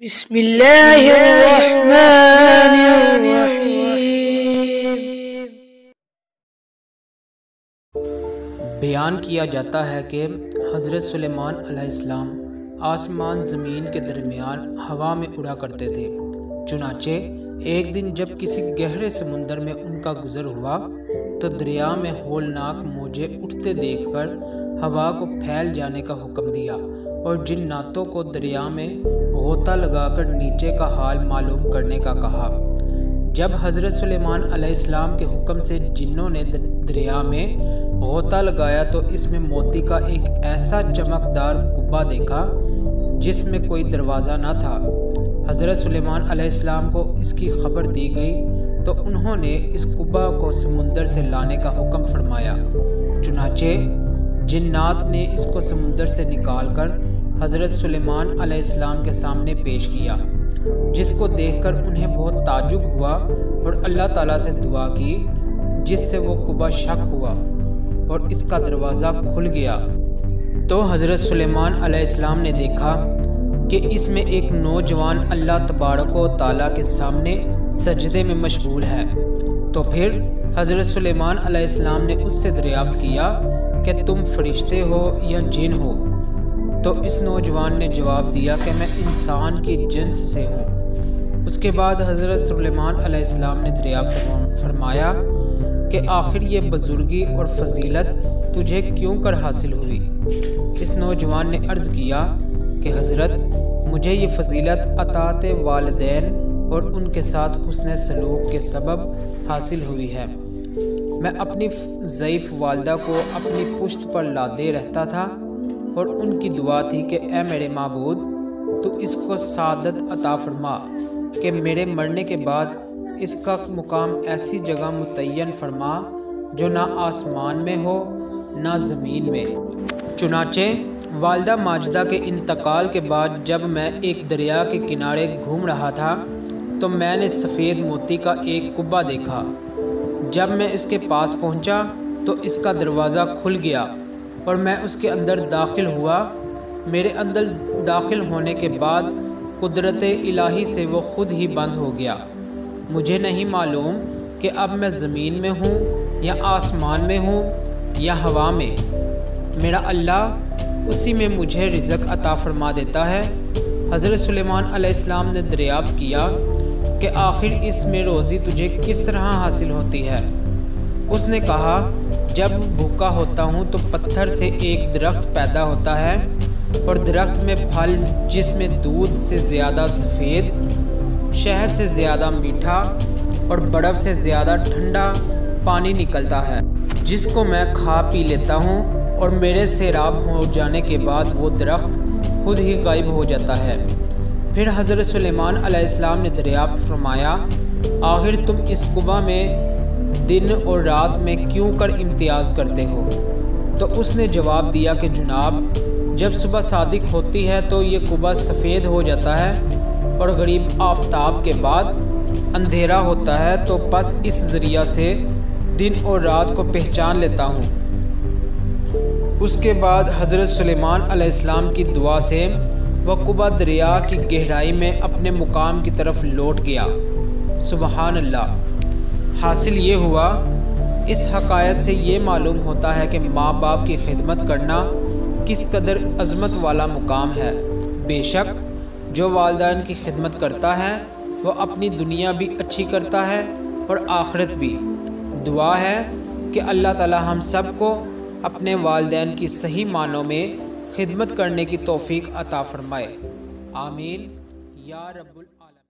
بسم اللہ الرحمن الرحیم۔ بیان کیا جاتا ہے کہ حضرت سلیمان علیہ السلام آسمان زمین کے درمیان ہوا میں اڑا کرتے تھے۔ چنانچہ ایک دن جب کسی گہرے سمندر میں ان کا گزر ہوا تو دریا میں ہولناک موجیں اٹھتے دیکھ کر ہوا کو پھیل جانے کا حکم دیا اور جناتوں کو دریا میں غوطہ لگا کر نیچے کا حال معلوم کرنے کا کہا۔ جب حضرت سلیمان علیہ السلام کے حکم سے جنوں نے دریا میں غوطہ لگایا تو اس میں موتی کا ایک ایسا چمکدار کبا دیکھا جس میں کوئی دروازہ نہ تھا۔ حضرت سلیمان علیہ السلام کو اس کی خبر دی گئی تو انہوں نے اس کبا کو سمندر سے لانے کا حکم فرمایا۔ چنانچہ جنات نے اس کو سمندر سے نکال کر حضرت سلیمان علیہ السلام کے سامنے پیش کیا، جس کو دیکھ کر انہیں بہت تعجب ہوا اور اللہ تعالیٰ سے دعا کی، جس سے وہ کبا شک ہوا اور اس کا دروازہ کھل گیا۔ تو حضرت سلیمان علیہ السلام نے دیکھا کہ اس میں ایک نوجوان اللہ تبارک و تعالیٰ کے سامنے سجدے میں مشغول ہے۔ تو پھر حضرت سلیمان علیہ السلام نے اس سے دریافت کیا کہ تم فرشتے ہو یا جن ہو؟ تو اس نوجوان نے جواب دیا کہ میں انسان کی جنس سے ہوں۔ اس کے بعد حضرت سلیمان علیہ السلام نے دریافت فرمایا کہ آخر یہ بزرگی اور فضیلت تجھے کیوں کر حاصل ہوئی؟ اس نوجوان نے عرض کیا کہ حضرت، مجھے یہ فضیلت اطاعت والدین اور ان کے ساتھ حسن سلوک کے سبب حاصل ہوئی ہے۔ میں اپنی ضعیف والدہ کو اپنی پشت پر لادے رہتا تھا اور ان کی دعا تھی کہ اے میرے معبود، تو اس کو سعادت عطا فرما کہ میرے مرنے کے بعد اس کا مقام ایسی جگہ متعین فرما جو نہ آسمان میں ہو نہ زمین میں۔ چنانچہ والدہ ماجدہ کے انتقال کے بعد جب میں ایک دریا کے کنارے گھوم رہا تھا تو میں نے سفید موتی کا ایک کبا دیکھا۔ جب میں اس کے پاس پہنچا تو اس کا دروازہ کھل گیا اور میں اس کے اندر داخل ہوا۔ میرے اندر داخل ہونے کے بعد قدرت الہی سے وہ خود ہی بند ہو گیا۔ مجھے نہیں معلوم کہ اب میں زمین میں ہوں یا آسمان میں ہوں یا ہوا میں۔ میرا اللہ اسی میں مجھے رزق عطا فرما دیتا ہے۔ حضرت سلیمان علیہ السلام نے دریافت کیا کہ آخر اس میں روزی تجھے کس طرح حاصل ہوتی ہے؟ اس نے کہا، جب بھوکا ہوتا ہوں تو پتھر سے ایک درخت پیدا ہوتا ہے اور درخت میں پھل جس میں دودھ سے زیادہ سفید، شہد سے زیادہ میٹھا اور برف سے زیادہ ٹھنڈا پانی نکلتا ہے، جس کو میں کھا پی لیتا ہوں اور میرے سیراب ہو جانے کے بعد وہ درخت خود ہی غائب ہو جاتا ہے۔ پھر حضرت سلیمان علیہ السلام نے دریافت فرمایا، آخر تم اس کبا میں دن اور رات میں کیوں کر امتیاز کرتے ہو؟ تو اس نے جواب دیا کہ جناب، جب صبح صادق ہوتی ہے تو یہ کبا سفید ہو جاتا ہے اور غریب آفتاب کے بعد اندھیرا ہوتا ہے، تو پس اس ذریعہ سے دن اور رات کو پہچان لیتا ہوں۔ اس کے بعد حضرت سلیمان علیہ السلام کی دعا سے وہ کبا دریا کی گہرائی میں اپنے مقام کی طرف لوٹ گیا۔ سبحان اللہ۔ حاصل یہ ہوا، اس حقائق سے یہ معلوم ہوتا ہے کہ ماں باپ کی خدمت کرنا کس قدر عظمت والا مقام ہے۔ بے شک جو والدین کی خدمت کرتا ہے وہ اپنی دنیا بھی اچھی کرتا ہے اور آخرت بھی۔ دعا ہے کہ اللہ تعالی ہم سب کو اپنے والدین کی صحیح معنوں میں خدمت کرنے کی توفیق عطا فرمائے۔ آمین یا رب